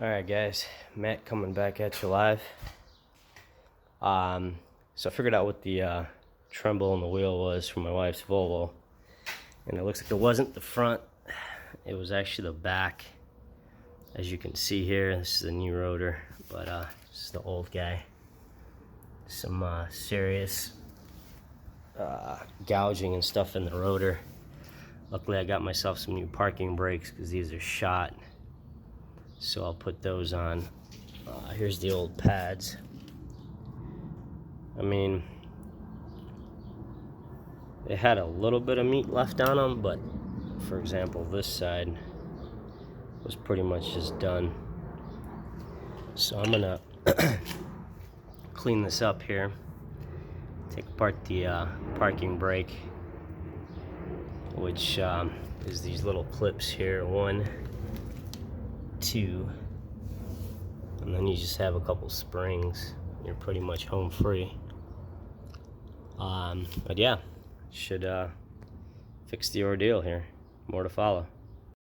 Alright guys, Matt coming back at you live. So I figured out what the tremble in the wheel was for my wife's Volvo. And it looks like it wasn't the front, it was actually the back. As you can see here, this is the new rotor, but this is the old guy. Some serious gouging and stuff in the rotor. Luckily I got myself some new parking brakes because these are shot. So I'll put those on. Here's the old pads. I mean, they had a little bit of meat left on them, but for example, this side was pretty much just done. So I'm gonna clean this up here. Take apart the parking brake, which is these little clips here. 1, 2, and then you just have a couple springs. You're pretty much home free. But yeah, should fix the ordeal here. More to follow.